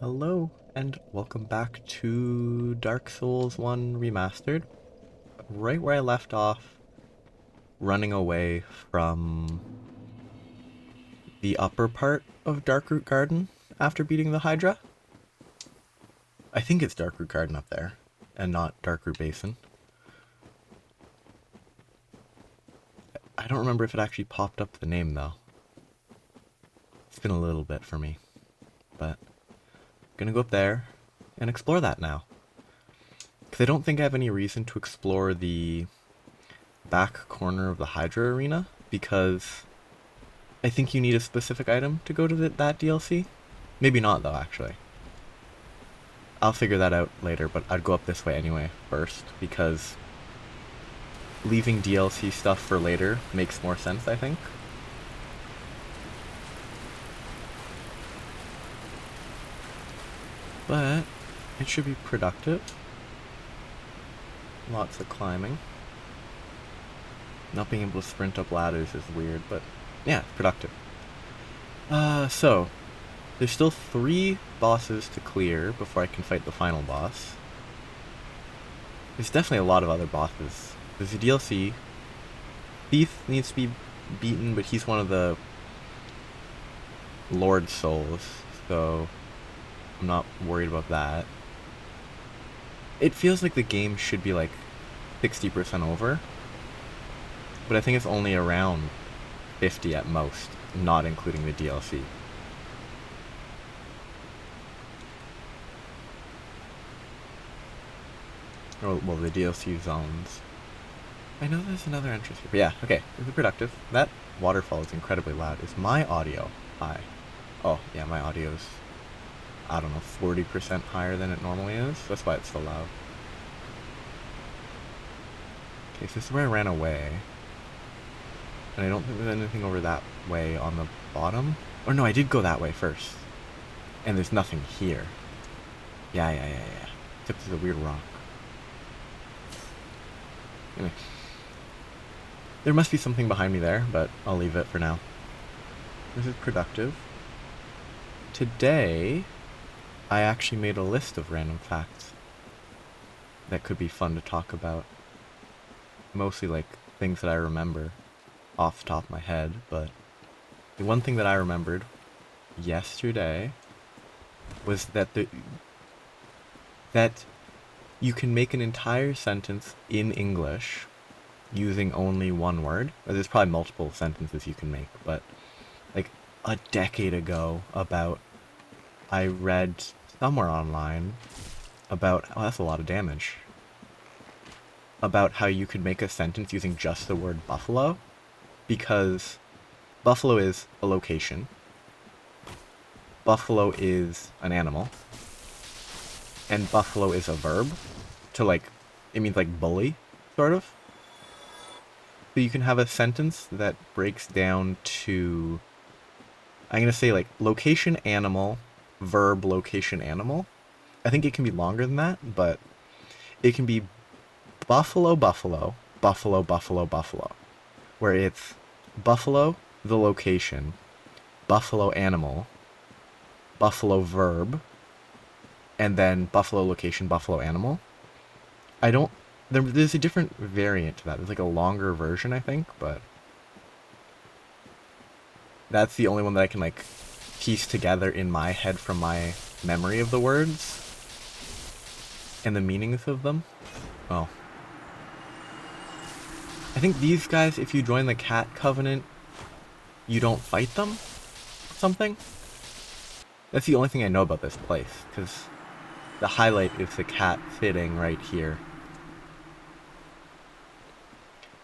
Hello, and welcome back to Dark Souls 1 Remastered. Right where I left off, running away from the upper part of Darkroot Garden after beating the Hydra. I think it's Darkroot Garden up there, and not Darkroot Basin. I don't remember if it actually popped up the name, though. It's been a little bit for me, but I'm gonna go up there and explore that now. Because I don't think I have any reason to explore the back corner of the Hydra arena, because I think you need a specific item to go to that DLC. Maybe not, though, actually. I'll figure that out later, but I'd go up this way anyway first, because leaving DLC stuff for later makes more sense, I think. But it should be productive. Lots of climbing. Not being able to sprint up ladders is weird, but yeah, it's productive. So there's still 3 bosses to clear before I can fight the final boss. There's definitely a lot of other bosses. There's a DLC. Thief needs to be beaten, but he's one of the Lord Souls, so I'm not worried about that. It feels like the game should be like 60% over, but I think it's only around 50 at most, not including the DLC. Oh, well, the DLC zones. I know there's another entrance here, but yeah, okay, this is productive. That waterfall is incredibly loud. Is my audio high? Oh, yeah, my audio's, I don't know, 40% higher than it normally is. That's why it's so loud. Okay, so this is where I ran away. And I don't think there's anything over that way on the bottom. Or no, I did go that way first. And there's nothing here. Yeah. Except there's a weird rock. Anyway. There must be something behind me there, but I'll leave it for now. This is productive. Today, I actually made a list of random facts that could be fun to talk about. Mostly like things that I remember off the top of my head, but the one thing that I remembered yesterday was that that you can make an entire sentence in English using only one word. There's probably multiple sentences you can make, but like a decade ago I read somewhere online about, oh, that's a lot of damage, about how you could make a sentence using just the word buffalo, because buffalo is a location, buffalo is an animal, and buffalo is a verb to like, it means like bully, sort of. So you can have a sentence that breaks down to, I'm going to say like location animal, verb location animal. I think it can be longer than that, but it can be buffalo, buffalo, buffalo, buffalo, buffalo, where it's buffalo, the location, buffalo animal, buffalo verb, and then buffalo location, buffalo animal. I don't, there's a different variant to that. There's like a longer version, I think, but that's the only one that I can like piece together in my head from my memory of the words and the meanings of them. Oh. I think these guys, if you join the Cat Covenant, you don't fight them? Something? That's the only thing I know about this place, because the highlight is the cat sitting right here.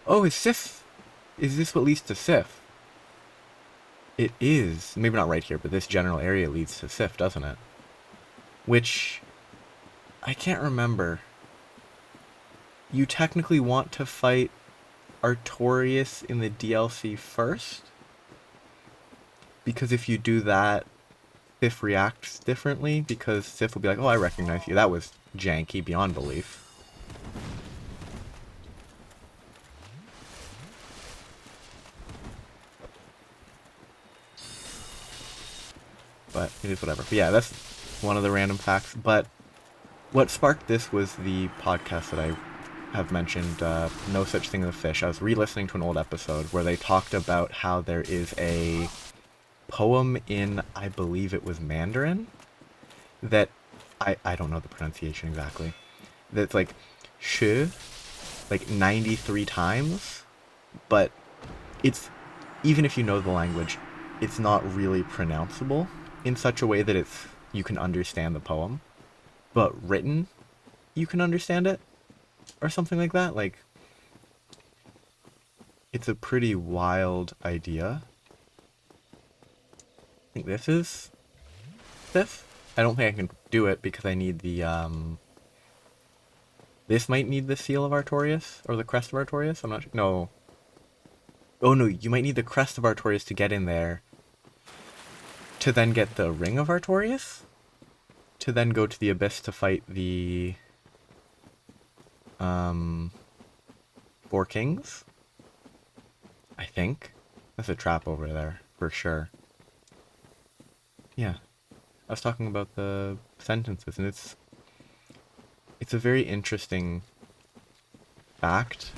Oh, is Sif? Is this what leads to Sif? It is. Maybe not right here, but this general area leads to Sif, doesn't it? Which, I can't remember. You technically want to fight Artorias in the DLC first? Because if you do that, Sif reacts differently, because Sif will be like, oh, I recognize you. That was janky beyond belief. But it is whatever. But yeah, that's one of the random facts. But what sparked this was the podcast that I have mentioned, No Such Thing as a Fish. I was re-listening to an old episode where they talked about how there is a poem in, I believe it was Mandarin, that I don't know the pronunciation exactly. That's like sh, like 93 times, but it's, even if you know the language, it's not really pronounceable in such a way that you can understand the poem. But written, you can understand it, or something like that. Like, it's a pretty wild idea. I think this is this. I don't think I can do it because I need the this might need the seal of Artorias or the crest of Artorias. I'm not sure. No. Oh no, you might need the crest of Artorias to get in there. To then get the ring of Artorias. To then go to the abyss to fight the Four Kings. I think that's a trap over there for sure. Yeah, I was talking about the sentences, and it's a very interesting fact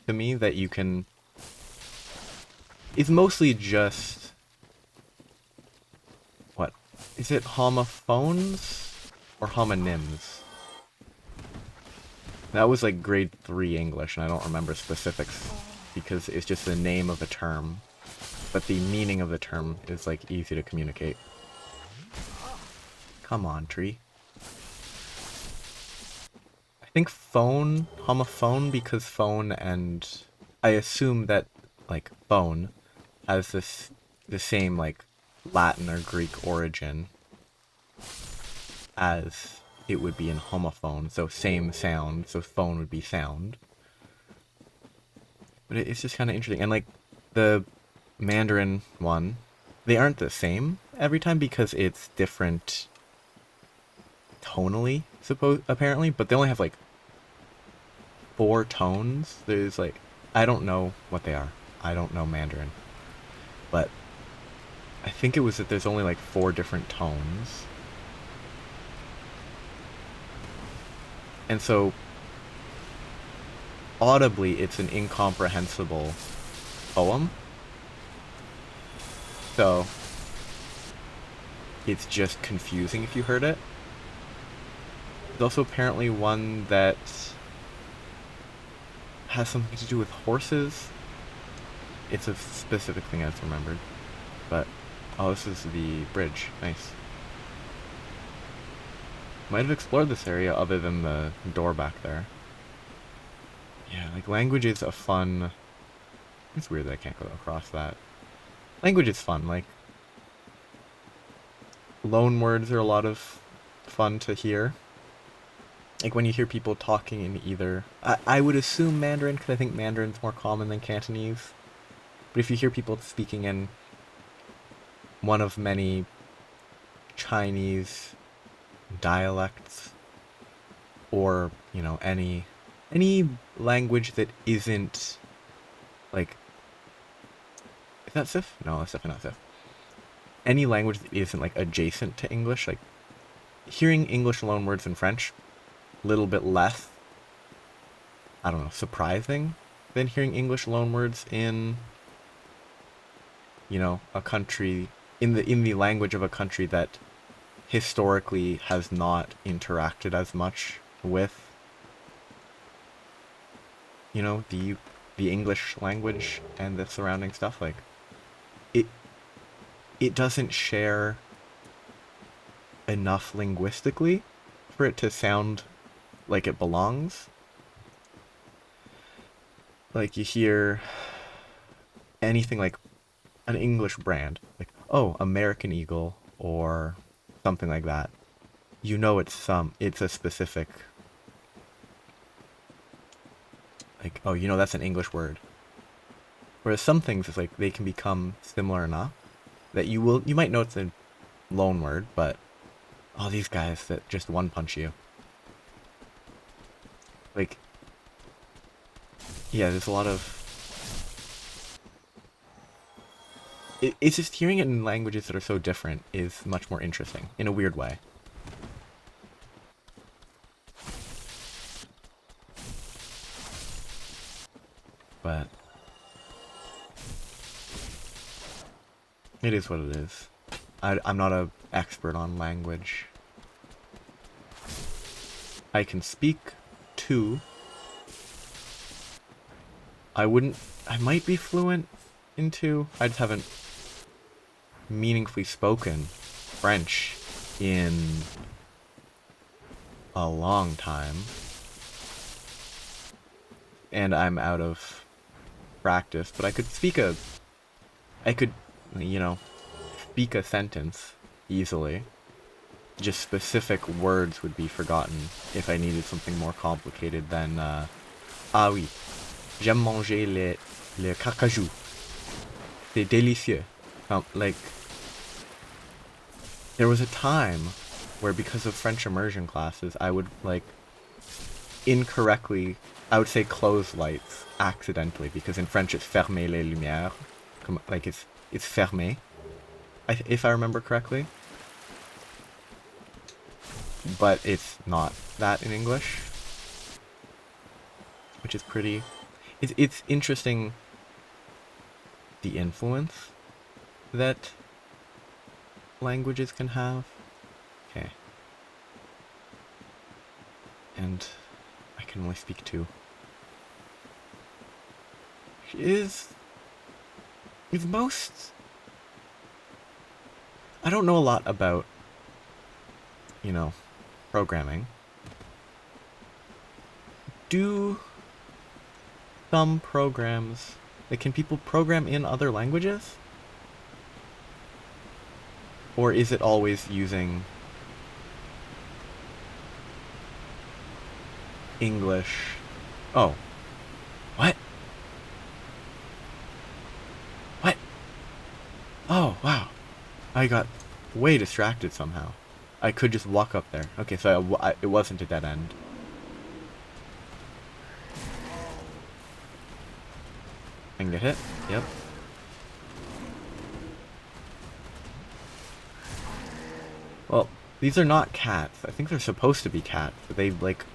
to me that you can. It's mostly just what is it? Homophones or homonyms? That was like grade 3 English, and I don't remember specifics because it's just the name of a term, but the meaning of the term is like easy to communicate. Come on, tree. I think phone, homophone, because phone, and I assume that like phone has the same like Latin or Greek origin as it would be in homophone, so same sound, so phone would be sound. But it's just kind of interesting, and like the Mandarin one, they aren't the same every time because it's different tonally, apparently, but they only have like 4 tones. There's like, I don't know what they are. I don't know Mandarin, but I think it was that there's only like 4 different tones. And so audibly it's an incomprehensible poem. So it's just confusing if you heard it. There's also apparently one that has something to do with horses. It's a specific thing I just remembered. But, oh, this is the bridge. Nice. Might have explored this area other than the door back there. Yeah, like language is a fun... It's weird that I can't go across that. Language is fun, like... Loan words are a lot of fun to hear. Like when you hear people talking in either... I would assume Mandarin, because I think Mandarin's more common than Cantonese. But if you hear people speaking in one of many Chinese dialects, or, you know, any language that isn't, like... Is that Sif? No, that's definitely not Sif. Any language that isn't, like, adjacent to English, like, hearing English loanwords in French, a little bit less, I don't know, surprising than hearing English loanwords in, you know, a country, in the language of a country that historically has not interacted as much with, you know, the English language and the surrounding stuff. Like, it doesn't share enough linguistically for it to sound like it belongs. Like, you hear anything like an English brand, like, oh, American Eagle, or something like that. You know it's a specific, like, oh, you know that's an English word. Whereas some things, it's like, they can become similar enough that you might know it's a loan word, but, oh, these guys that just one punch you. Like, yeah, there's a lot of... it's just hearing it in languages that are so different is much more interesting in a weird way. But it is what it is. I'm not an expert on language. I can speak two. I might be fluent in two. I just haven't meaningfully spoken French in a long time. And I'm out of practice, but I could, you know, speak a sentence easily. Just specific words would be forgotten if I needed something more complicated than, ah oui, j'aime manger le carcajou. C'est délicieux. Like, there was a time where, because of French immersion classes, I would, like, incorrectly, I would say close lights accidentally, because in French it's fermer les lumières. Like, it's fermé, if I remember correctly. But it's not that in English, which is pretty... It's interesting, the influence that languages can have. Okay. And I can only speak two. Is most... I don't know a lot about, you know, programming. Do some programs... Like, can people program in other languages? Or is it always using English? Oh. What? What? Oh, wow. I got way distracted somehow. I could just walk up there. Okay, so it wasn't a dead end. I can get hit? Yep. Well, these are not cats. I think they're supposed to be cats, but they, like...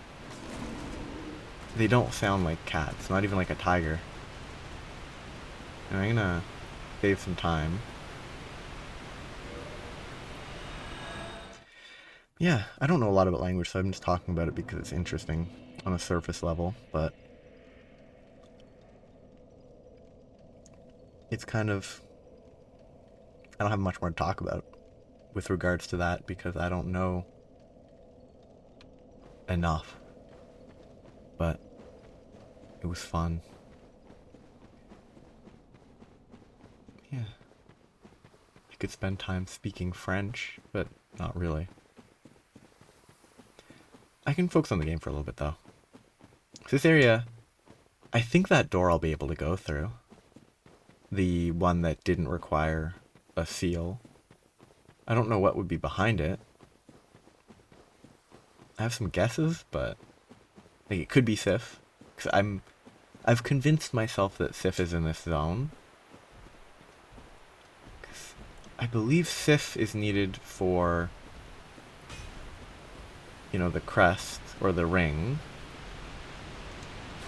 They don't sound like cats. Not even like a tiger. And I'm gonna save some time. Yeah, I don't know a lot about language, so I'm just talking about it because it's interesting on a surface level, but... It's kind of... I don't have much more to talk about with regards to that, because I don't know enough. But it was fun. Yeah. I could spend time speaking French, but not really. I can focus on the game for a little bit, though. This area, I think that door I'll be able to go through. The one that didn't require a seal. I don't know what would be behind it. I have some guesses, but like, it could be Sif. Because I've convinced myself that Sif is in this zone. 'Cause I believe Sif is needed for, you know, the crest or the ring.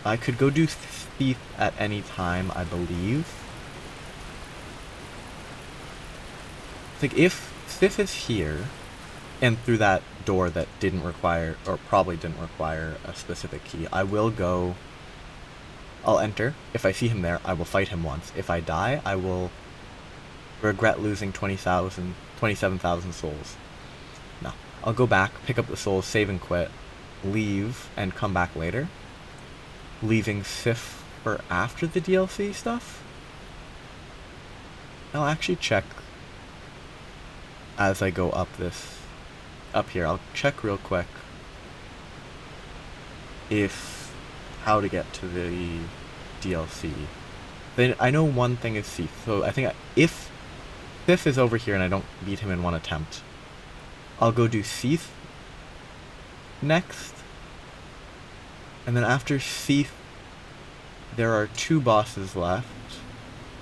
I could go do Thief at any time, I believe. Like, if Sif is here, and through that door that didn't require, or probably didn't require a specific key, I'll enter. If I see him there, I will fight him once. If I die, I will regret losing 27,000 souls. No. I'll go back, pick up the souls, save and quit, leave, and come back later. Leaving Sif for after the DLC stuff? I'll actually check as I go up here. I'll check real quick how to get to the DLC. Then I know one thing is Sif, so I think if Sif is over here and I don't beat him in one attempt, I'll go do Sif next. And then after Sif, there are 2 bosses left,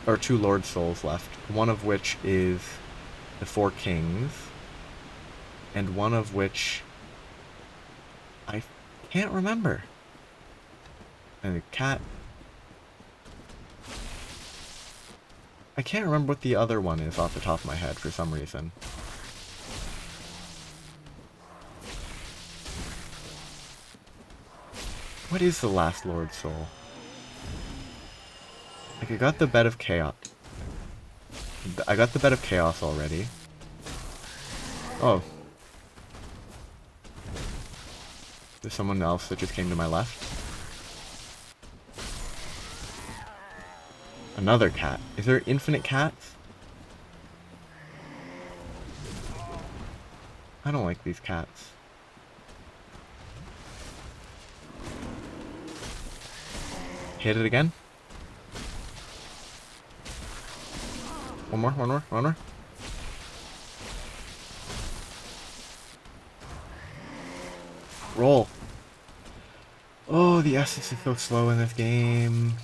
or 2 Lord Souls left. one of which is the Four Kings, and one of which I can't remember. And the cat... I can't remember what the other one is off the top of my head for some reason. What is the last Lord Soul? Like, I got the Bed of Chaos. I got the Bed of Chaos already. Oh. There's someone else that just came to my left. Another cat. Is there infinite cats? I don't like these cats. Hit it again. One more. Roll. Oh, the essence is so slow in this game.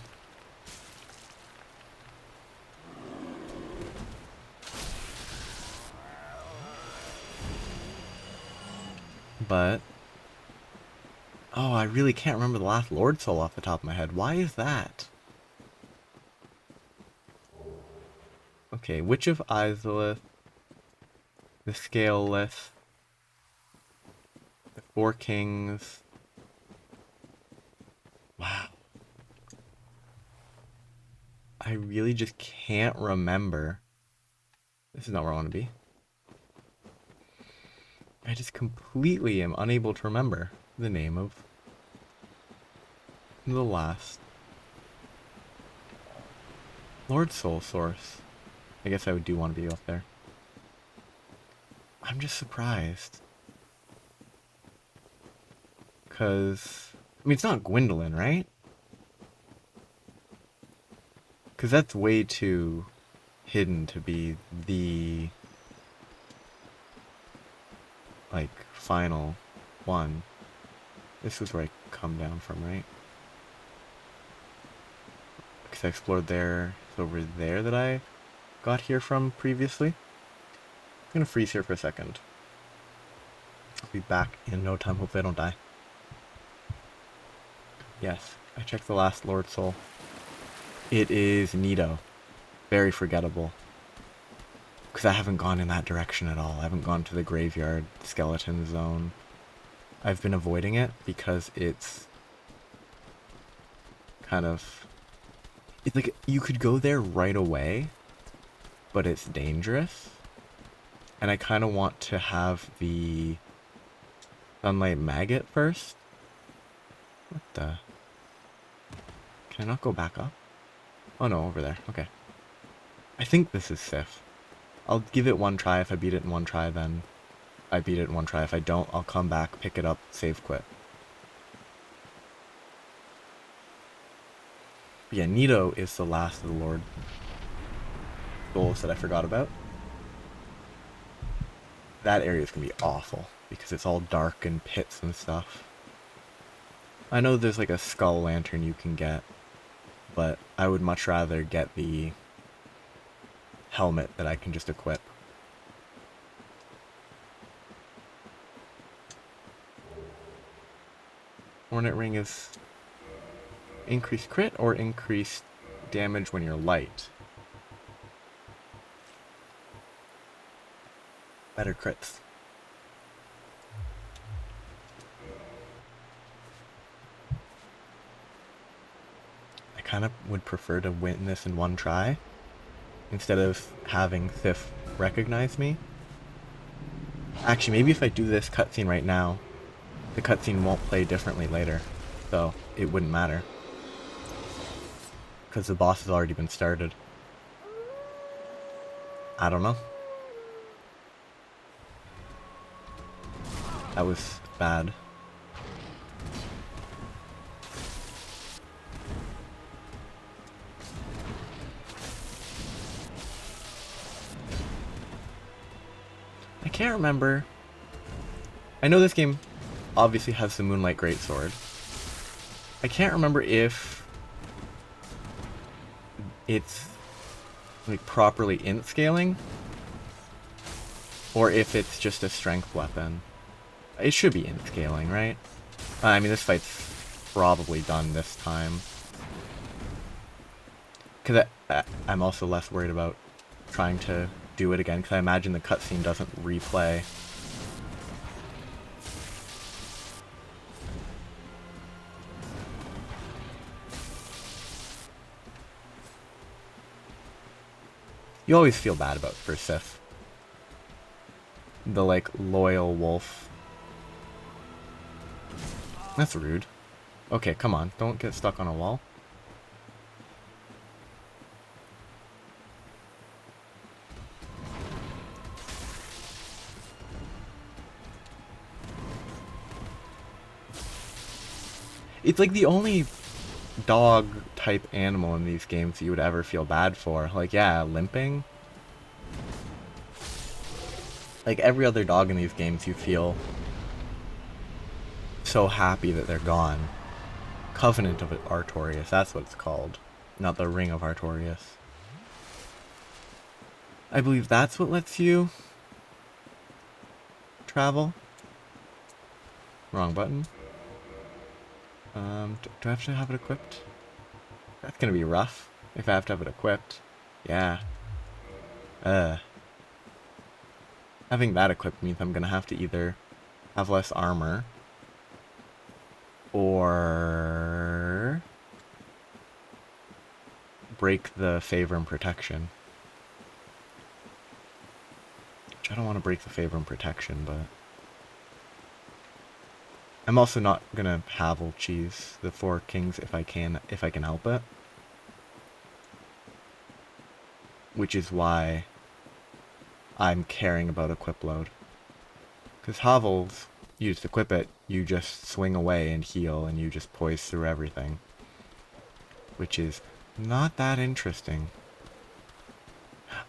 But... oh, I really can't remember the last Lord Soul off the top of my head. Why is that? Okay, Witch of Izalith, the Scaleless, the Four Kings. Wow. I really just can't remember. This is not where I want to be. I just completely am unable to remember the name of the last Lord Soul Source. I guess I do want to be up there. I'm just surprised. Because, I mean, it's not Gwendolyn, right? Because that's way too hidden to be the, like, final one. This is where I come down from, right? Because I explored there. It's over there that I got here from previously. I'm gonna freeze here for a second. I'll be back in no time. Hopefully I don't die. Yes, I checked the last Lord Soul. It is Nito. Very forgettable. Because I haven't gone in that direction at all. I haven't gone to the graveyard skeleton zone. I've been avoiding it because it's kind of... it's like, you could go there right away, but it's dangerous. And I kind of want to have the Sunlight Maggot first. What the... can I not go back up? Oh no, over there. Okay. I think this is Sif. I'll give it one try. If I beat it in one try, then I beat it in one try. If I don't, I'll come back, pick it up, save, quit. But yeah, Nito is the last of the Lord Souls that I forgot about. That area is going to be awful, because it's all dark and pits and stuff. I know there's like a skull lantern you can get, but I would much rather get the helmet that I can just equip. Hornet Ring is increased crit or increased damage when you're light? Better crits. I kind of would prefer to win this in one try instead of having Sif recognize me. Actually, maybe if I do this cutscene right now, the cutscene won't play differently later, so it wouldn't matter. Because the boss has already been started. I don't know. That was bad. I can't remember. I know this game obviously has the Moonlight Greatsword. I can't remember if it's like properly int scaling, or if it's just a strength weapon. It should be int scaling, right? I mean, this fight's probably done this time. Because I'm also less worried about trying to do it again, because I imagine the cutscene doesn't replay. You always feel bad about Persif. The, like, loyal wolf. That's rude. Okay, come on. Don't get stuck on a wall. It's like the only dog type animal in these games you would ever feel bad for. Like, yeah, limping. Like every other dog in these games you feel so happy that they're gone. Covenant of Artorias, that's what it's called. Not the Ring of Artorias. I believe that's what lets you travel. Wrong button. Do I have to have it equipped? That's gonna be rough if I have to have it equipped. Yeah. Having that equipped means I'm gonna have to either have less armor or break the favor and protection. Which I don't want to break the favor and protection, but I'm also not gonna Havel cheese the 4 kings if I can help it. Which is why I'm caring about equip load. Because Havels, you just equip it, you just swing away and heal, and you just poise through everything. Which is not that interesting.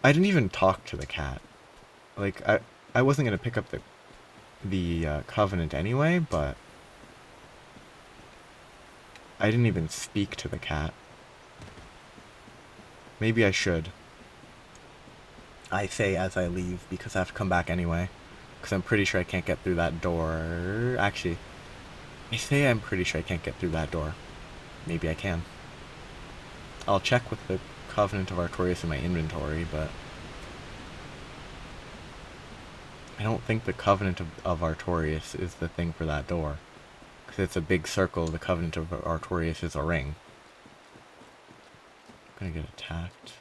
I didn't even talk to the cat. Like, I wasn't gonna pick up the Covenant anyway, but I didn't even speak to the cat. Maybe I should. I say as I leave, because I have to come back anyway. Because I'm pretty sure I can't get through that door. Actually, I say I'm pretty sure I can't get through that door. Maybe I can. I'll check with the Covenant of Artorias in my inventory, but I don't think the Covenant of Artorias is the thing for that door. Because it's a big circle, the Covenant of Artorias is a ring. I'm gonna get attacked.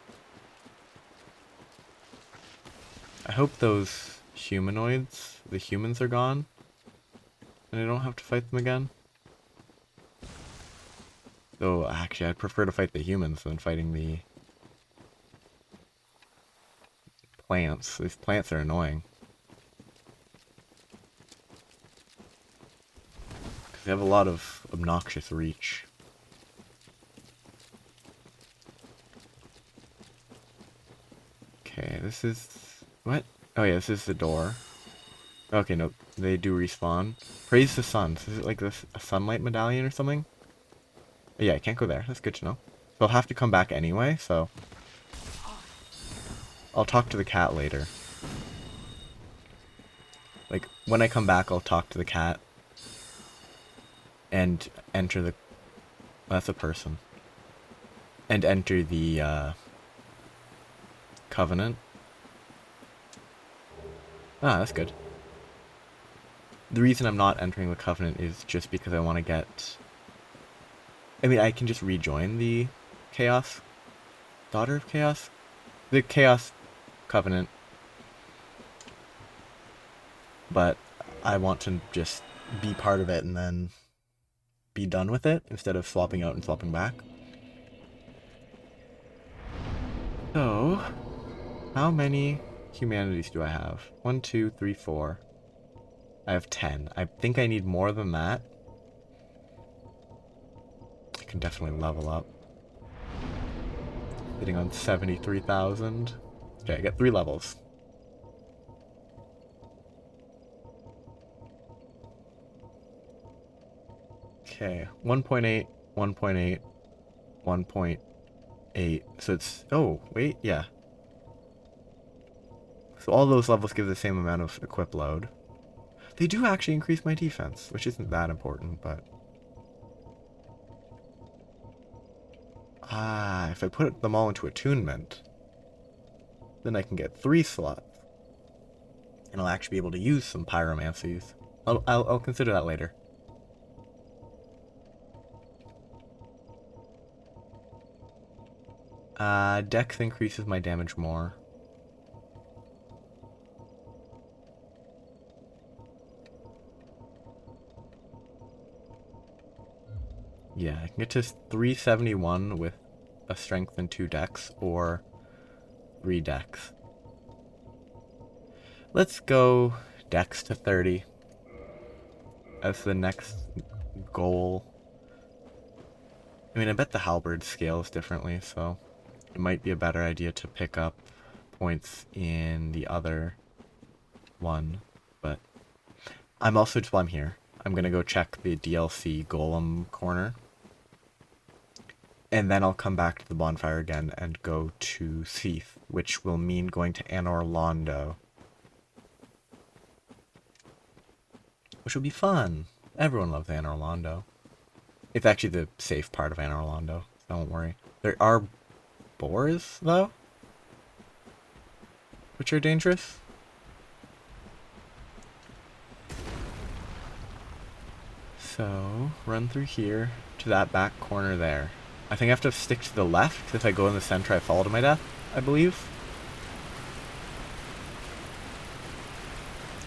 I hope those humanoids, the humans, are gone. And I don't have to fight them again. Though, actually, I'd prefer to fight the humans than fighting the plants. These plants are annoying. Because they have a lot of obnoxious reach. Okay, this is... What? Oh yeah, this is the door. Okay, no, they do respawn. Praise the sun. So is it like this, a sunlight medallion or something? Yeah, I can't go there. That's good to know. So I'll have to come back anyway, so... I'll talk to the cat later. Like, when I come back, I'll talk to the cat. And enter the... That's a person. And enter the, Covenant. Ah, that's good. The reason I'm not entering the Covenant is just because I want to get... I mean, I can just rejoin the Chaos... Daughter of Chaos? The Chaos Covenant. But I want to just be part of it and then be done with it instead of swapping out and swapping back. So, how many humanities do I have? 1, 2, 3, 4. I have 10. I think I need more than that. I can definitely level up. Sitting on 73,000. Okay, I got 3 levels. Okay, 1.8, 1.8, 1.8. So it's... Oh, wait, yeah. So all those levels give the same amount of equip load. They do actually increase my defense, which isn't that important, but... Ah, if I put them all into attunement, then I can get 3 slots. And I'll actually be able to use some pyromancies. I'll consider that later. Dex increases my damage more. Yeah, I can get to 371 with a strength and 2 dex, or 3 dex. Let's go dex to 30 as the next goal. I mean, I bet the halberd scales differently, so it might be a better idea to pick up points in the other one, but I'm also, just while I'm here, I'm gonna go check the DLC golem corner, and then I'll come back to the bonfire again and go to Seath, which will mean going to Anor Londo, which will be fun. Everyone loves Anor Londo. It's actually the safe part of Anor Londo, so don't worry. There are boars, though, which are dangerous. So, run through here to that back corner there. I think I have to stick to the left, because if I go in the center I fall to my death, I believe.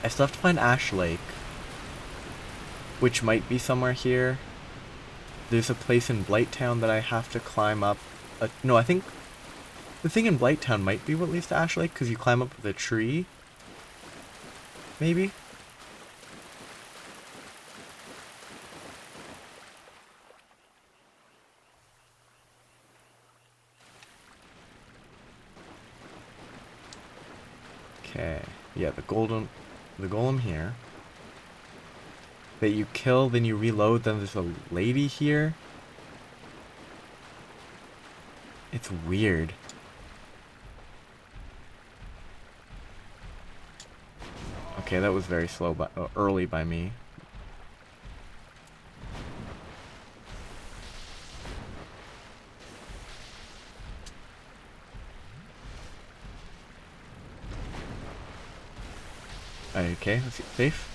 I still have to find Ash Lake, which might be somewhere here. There's a place in Blighttown that I have to climb up. No, I think the thing in Blighttown might be what leads to Ash Lake, because you climb up the tree. Maybe? Okay, yeah, the golem here. That you kill, then you reload, then there's a lady here. It's weird. Okay, that was very slow, but early by me. Okay, let's get safe.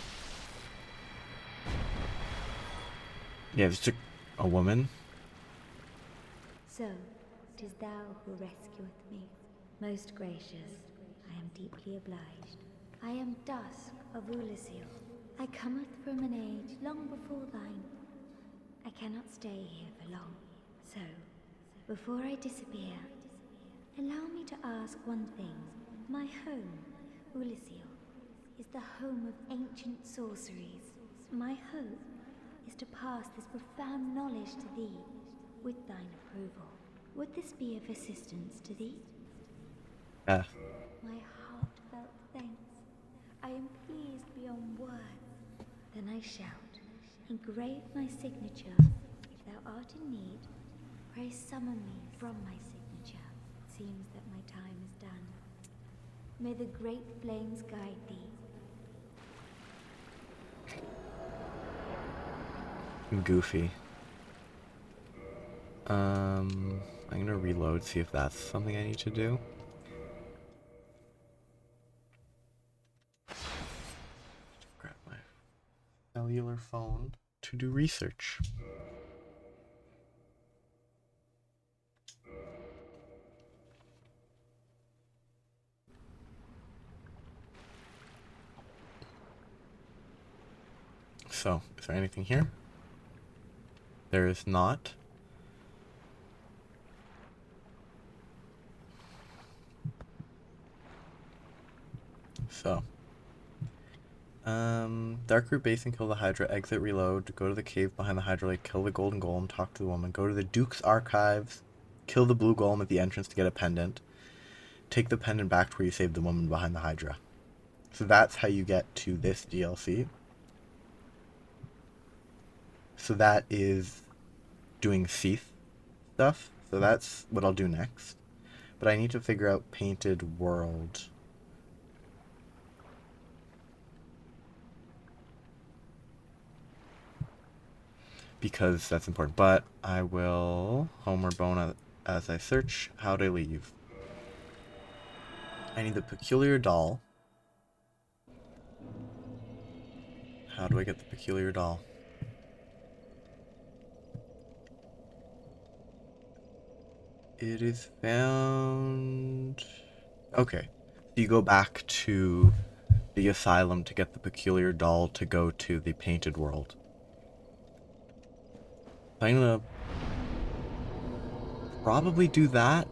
Yeah, there's a woman. So, 'tis thou who rescueth me. Most gracious, I am deeply obliged. I am Dusk of Ulasil. I cometh from an age long before thine. I cannot stay here for long. So, before I disappear, allow me to ask one thing. My home, Ulasil, is the home of ancient sorceries. My hope is to pass this profound knowledge to thee, with thine approval. Would this be of assistance to thee? Yeah. My heartfelt thanks. I am pleased beyond words. Then I shout, engrave my signature. If thou art in need, pray summon me from my signature. It seems that my time is done. May the great flames guide thee. Goofy. I'm gonna reload, see if that's something I need to do. Grab my cellular phone to do research. So, is there anything here? There is not. So, Darkroot Basin, kill the Hydra, exit, reload, go to the cave behind the Hydra Lake, kill the Golden Golem, talk to the woman, go to the Duke's Archives, kill the Blue Golem at the entrance to get a pendant, take the pendant back to where you saved the woman behind the Hydra. So that's how you get to this DLC. So that is doing Seath stuff, so that's what I'll do next. But I need to figure out Painted World. because that's important. But I will Homer Bone as I search how to leave. I need the peculiar doll. How do I get the peculiar doll? It is found... Okay. You go back to the asylum to get the peculiar doll to go to the painted world. I'm gonna probably do that.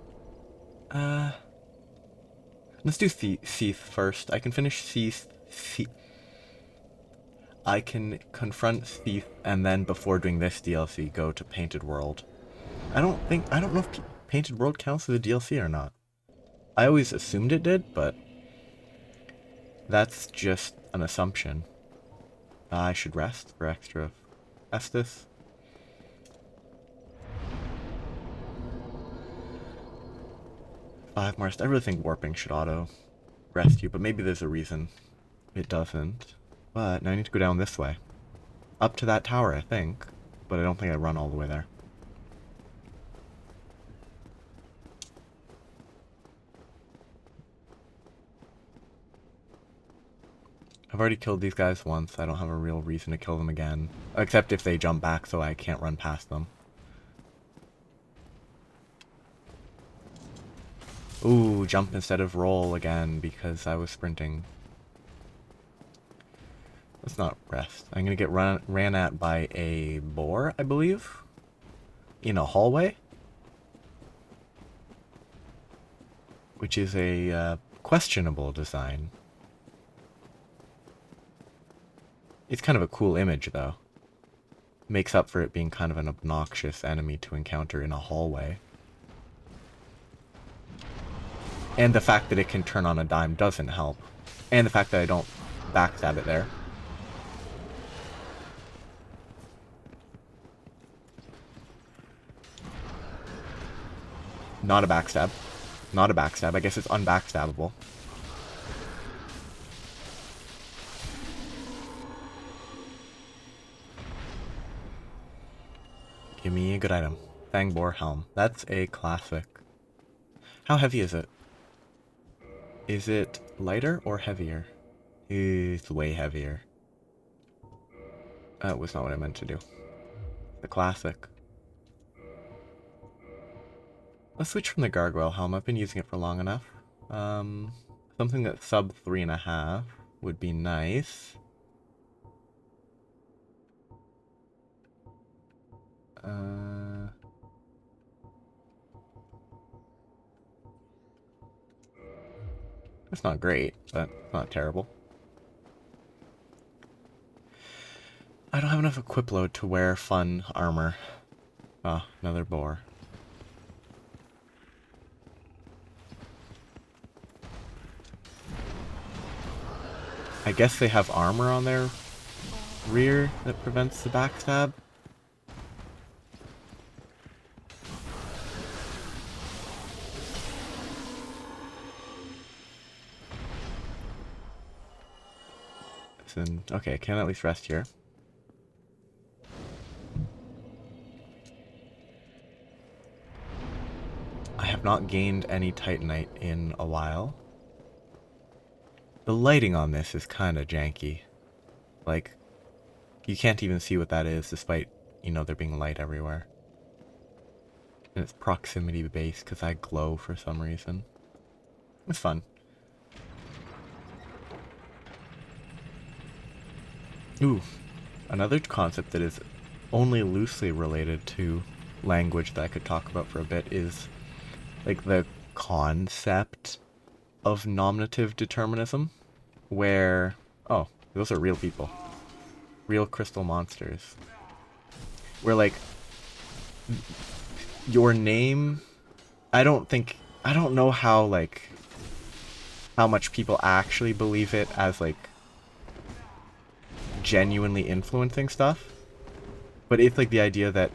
Let's do Thief first. I can finish Thief. I can confront Thief and then before doing this DLC go to Painted World. I don't know if Painted World counts as a DLC or not. I always assumed it did, but that's just an assumption. I should rest for extra Estus. Five more. I really think warping should auto rest you, but maybe there's a reason it doesn't. But now I need to go down this way. Up to that tower, I think. But I don't think I run all the way there. I've already killed these guys once. I don't have a real reason to kill them again. Except if they jump back so I can't run past them. Ooh, jump instead of roll again because I was sprinting. Let's not rest. I'm gonna get ran at by a boar, I believe. In a hallway. Which is a questionable design. It's kind of a cool image, though. Makes up for it being kind of an obnoxious enemy to encounter in a hallway. And the fact that it can turn on a dime doesn't help. And the fact that I don't backstab it there. Not a backstab. Not a backstab. I guess it's unbackstabbable. Give me a good item. Fangboar Helm. That's a classic. How heavy is it? Is it lighter or heavier? It's way heavier. That was not what I meant to do. The classic. Let's switch from the Gargoyle Helm. I've been using it for long enough. Something that's sub 3.5 would be nice. It's not great, but it's not terrible. I don't have enough equip load to wear fun armor. Ah, another boar. I guess they have armor on their rear that prevents the backstab. Okay, I can at least rest here. I have not gained any Titanite in a while. The lighting on this is kind of janky. Like, you can't even see what that is despite, you know, there being light everywhere. And it's proximity based because I glow for some reason. It's fun. Ooh, another concept that is only loosely related to language that I could talk about for a bit is like the concept of nominative determinism, where, oh, those are real people. Real crystal monsters. Where like, your name, I don't know how like, how much people actually believe it as like, genuinely influencing stuff, but it's like the idea that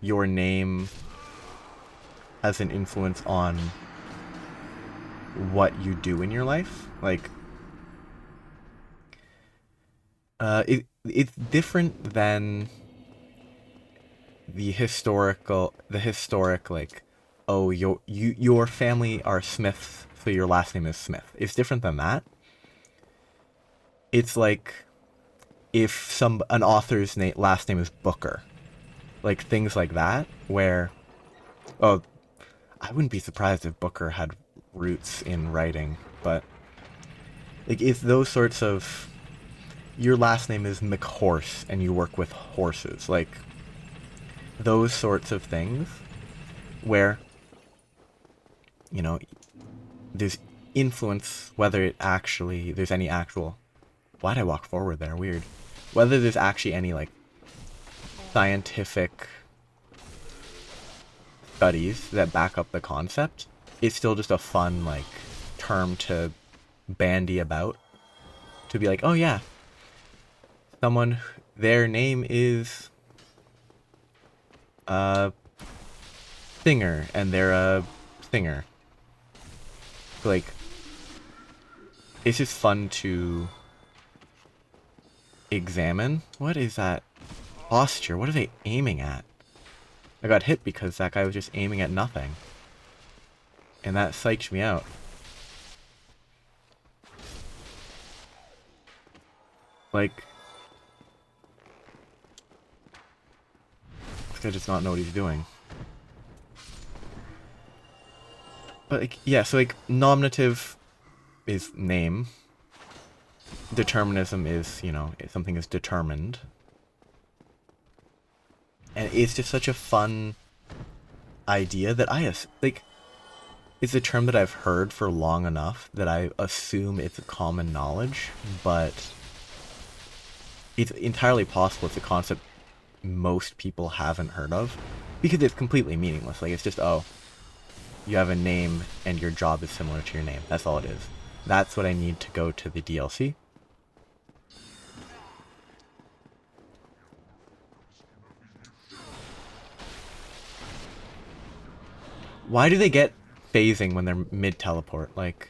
your name has an influence on what you do in your life. Like, it's different than the historic like, oh, your family are Smiths, so your last name is Smith. It's different than that. It's like if an author's last name is Booker, like things like that, where, oh, I wouldn't be surprised if Booker had roots in writing, but like if those sorts of, your last name is McHorse and you work with horses, like those sorts of things where, you know, there's influence, whether it actually, there's any actual, why'd I walk forward there? Weird. Whether there's actually any, like, scientific studies that back up the concept, it's still just a fun, like, term to bandy about. To be like, oh yeah, someone, their name is singer, and they're a singer. Like, it's just fun to examine. What is that posture? What are they aiming at? I got hit because that guy was just aiming at nothing. And that psyched me out. Like, this guy does not know what he's doing. But, like, yeah, so, like, nominative is name. Determinism is, you know, something is determined. And it's just such a fun idea that like, it's a term that I've heard for long enough that I assume it's a common knowledge, but it's entirely possible it's a concept most people haven't heard of, because it's completely meaningless. Like, it's just, oh, you have a name and your job is similar to your name. That's all it is. That's what I need to go to the DLC. Why do they get phasing when they're mid-teleport? Like,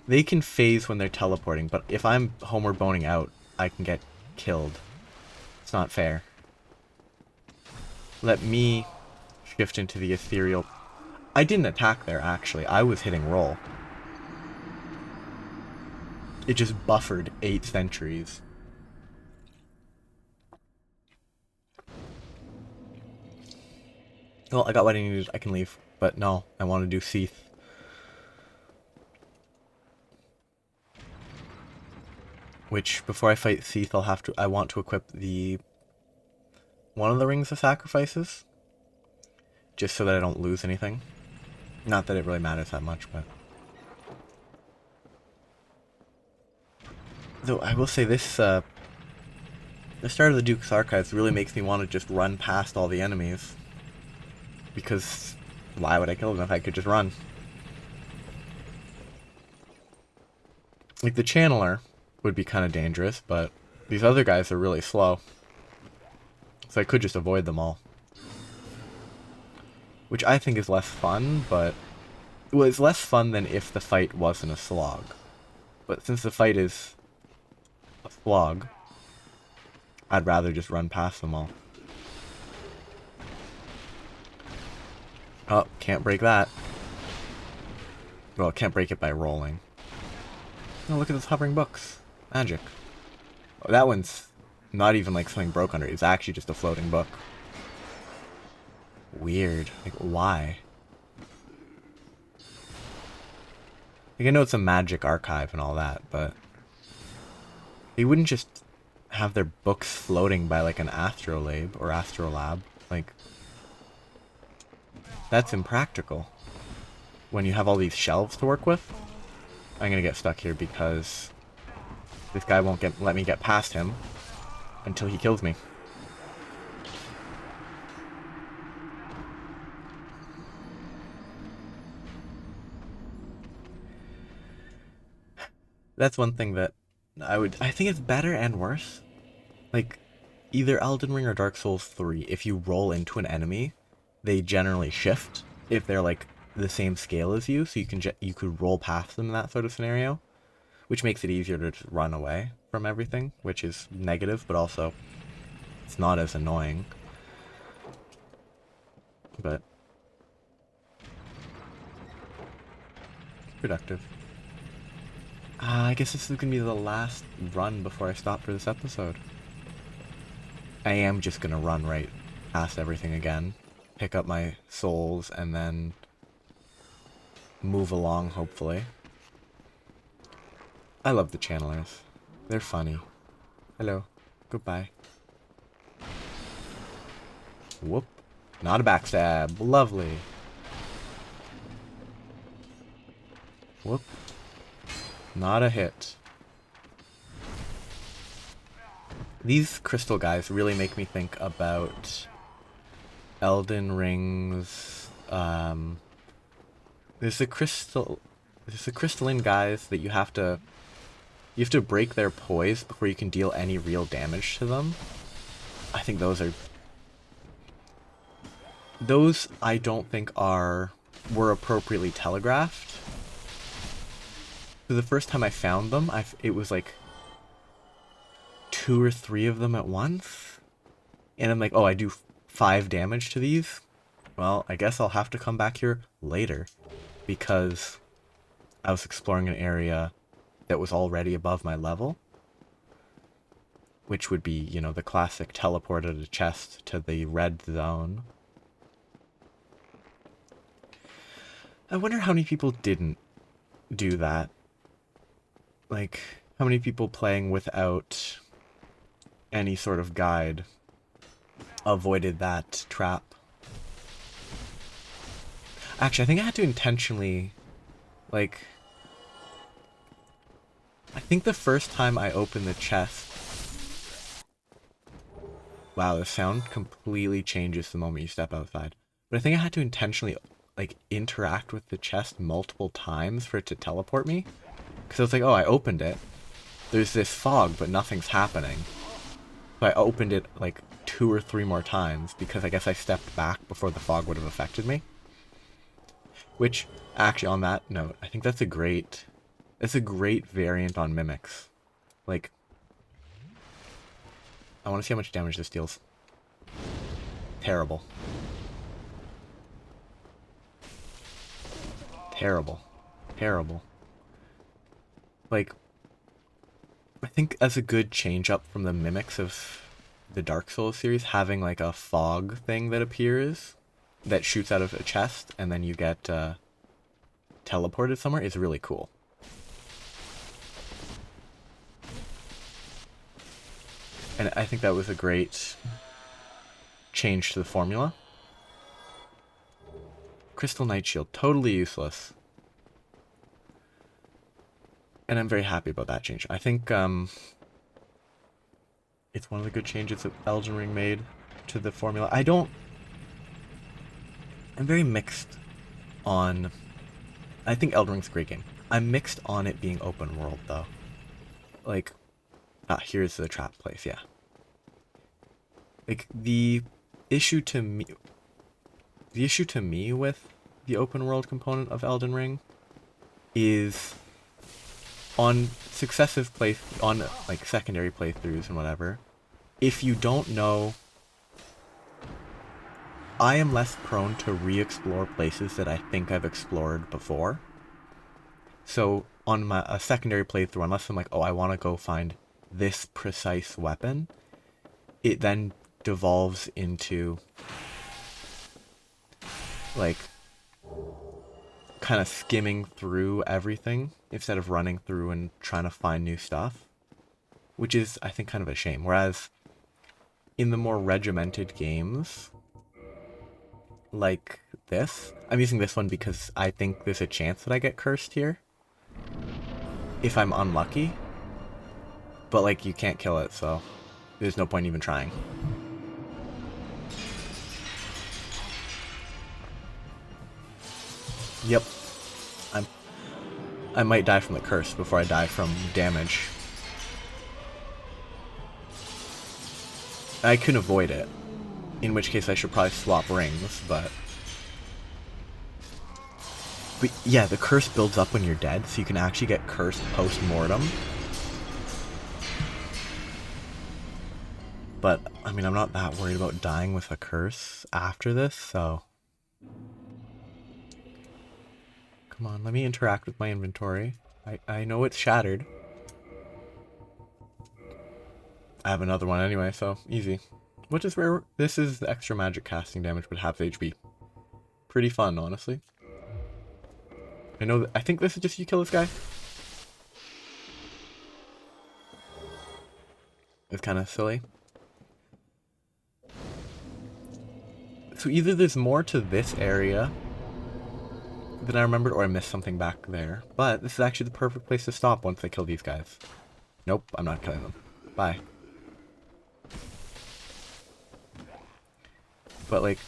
they can phase when they're teleporting, but if I'm homeward boning out, I can get killed. It's not fair. Let me shift into the ethereal. I didn't attack there, actually. I was hitting roll. It just buffered 8 centuries. Well, I got what I needed. I can leave. But no, I want to do Seath. Which, before I fight Seath, I want to equip one of the Rings of Sacrifices. Just so that I don't lose anything. Not that it really matters that much, but... Though, I will say this, the start of the Duke's Archives really makes me want to just run past all the enemies. Because, why would I kill them if I could just run? Like, the Channeler would be kind of dangerous, but these other guys are really slow. So I could just avoid them all. Which I think is less fun, but... Well, it's less fun than if the fight wasn't a slog. But since the fight is a slog, I'd rather just run past them all. Oh, can't break that. Well, can't break it by rolling. Oh, look at those hovering books. Magic. Oh, that one's not even like something broke under it. It's actually just a floating book. Weird. Like, why? Like, I know it's a magic archive and all that, but... They wouldn't just have their books floating by like an astrolabe or astrolab. Like... That's impractical. When you have all these shelves to work with. I'm gonna get stuck here because this guy won't let me get past him until he kills me. That's one thing that I think it's better and worse. Like, either Elden Ring or Dark Souls 3, if you roll into an enemy, they generally shift if they're like the same scale as you, so you could roll past them in that sort of scenario, which makes it easier to just run away from everything, which is negative, but also it's not as annoying. but productive. I guess this is gonna be the last run before I stop for this episode. I am just gonna run right past everything again, pick up my souls, and then move along, hopefully. I love the channelers. They're funny. Hello. Goodbye. Whoop. Not a backstab. Lovely. Whoop. Not a hit. These crystal guys really make me think about Elden Ring's, there's the crystalline guys that you have to break their poise before you can deal any real damage to them. I think those I don't think were appropriately telegraphed. So the first time I found them, it was like 2 or 3 of them at once. And I'm like, oh, I do 5 damage to these? Well, I guess I'll have to come back here later, because I was exploring an area that was already above my level, which would be, you know, the classic teleport at a chest to the red zone. I wonder how many people didn't do that. Like, how many people playing without any sort of guide avoided that trap? Actually, I think I had to intentionally, like, I think the first time I opened the chest... Wow, the sound completely changes the moment you step outside. But I think I had to intentionally, like, interact with the chest multiple times for it to teleport me. Because I was like, oh, I opened it. There's this fog, but nothing's happening. So I opened it, like, 2 or 3 more times, because I guess I stepped back before the fog would have affected me. Which, actually, on that note, I think that's a great variant on mimics. Like, I want to see how much damage this deals. Terrible. Terrible. Terrible. Like, I think as a good change up from the mimics of the Dark Souls series, having like a fog thing that appears that shoots out of a chest and then you get teleported somewhere is really cool. And I think that was a great change to the formula. Crystal Knight Shield, totally useless. And I'm very happy about that change. I think it's one of the good changes that Elden Ring made to the formula. I'm very mixed on... I think Elden Ring's a great game. I'm mixed on it being open world, though. Like, here's the trap place, yeah. Like, the issue to me with the open world component of Elden Ring is on like secondary playthroughs and whatever, if you don't know, I am less prone to re-explore places that I think I've explored before. So on a secondary playthrough, unless I'm like, oh, I want to go find this precise weapon, it then devolves into like kind of skimming through everything instead of running through and trying to find new stuff, which is, I think, kind of a shame. Whereas in the more regimented games like this, I'm using this one because I think there's a chance that I get cursed here if I'm unlucky, but like you can't kill it, so there's no point even trying. Yep. I might die from the curse before I die from damage. I can avoid it, in which case I should probably swap rings, but yeah, the curse builds up when you're dead, so you can actually get cursed post-mortem. But, I mean, I'm not that worried about dying with a curse after this, so Come on, let me interact with my inventory. I know it's shattered. I have another one anyway, so easy. Which is rare. This is the extra magic casting damage, but half HP. Pretty fun, honestly. I know. I think this is just you kill this guy. It's kind of silly. So either there's more to this area than I remembered, or I missed something back there. But this is actually the perfect place to stop once I kill these guys. Nope, I'm not killing them. Bye. But like,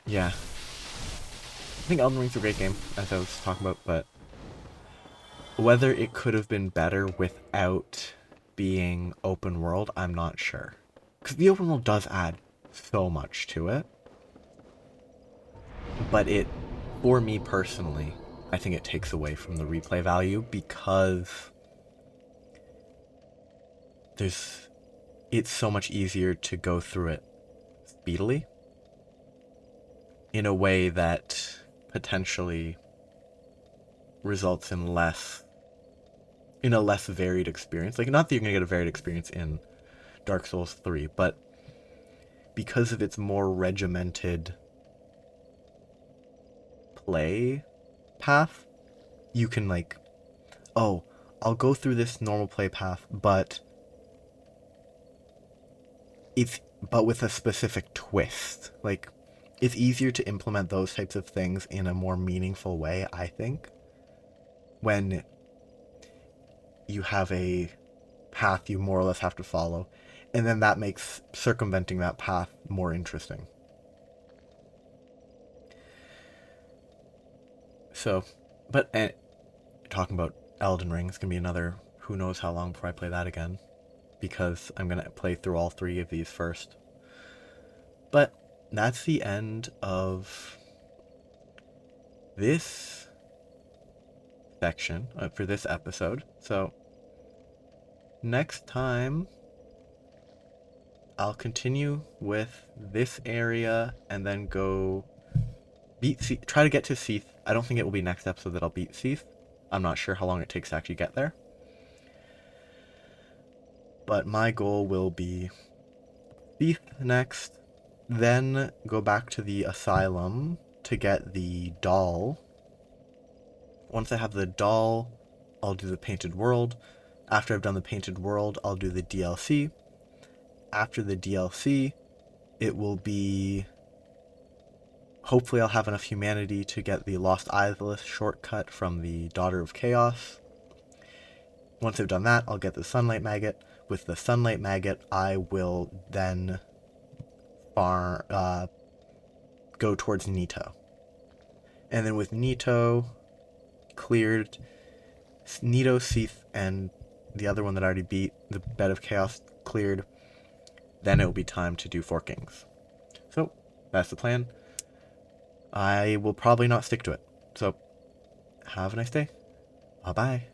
yeah. I think Elden Ring's a great game, as I was talking about, but whether it could have been better without being open world, I'm not sure. Because the open world does add so much to it. But it, for me personally, I think it takes away from the replay value because it's so much easier to go through it speedily in a way that potentially results in a less varied experience. Like, not that you're gonna get a varied experience in Dark Souls 3, but because of its more regimented play path, you can like, oh, I'll go through this normal play path, but with a specific twist. Like, it's easier to implement those types of things in a more meaningful way, I think, when you have a path you more or less have to follow, and then that makes circumventing that path more interesting. So, but talking about Elden Ring, it's gonna be another who knows how long before I play that again, because I'm gonna play through all three of these first. But that's the end of this section for this episode. So next time I'll continue with this area and then go try to get to Seath. I don't think it will be next episode that I'll beat Seath. I'm not sure how long it takes to actually get there. But my goal will be Seath next, then go back to the asylum to get the doll. Once I have the doll, I'll do the painted world. After I've done the painted world, I'll do the DLC. After the DLC, it will be... hopefully I'll have enough humanity to get the Lost Isles shortcut from the Daughter of Chaos. Once I've done that, I'll get the Sunlight Maggot. With the Sunlight Maggot, I will then go towards Nito. And then with Nito cleared, Nito, Seath, and the other one that I already beat, the Bed of Chaos, cleared, then it will be time to do Four Kings. So, that's the plan. I will probably not stick to it. So, have a nice day. Bye-bye.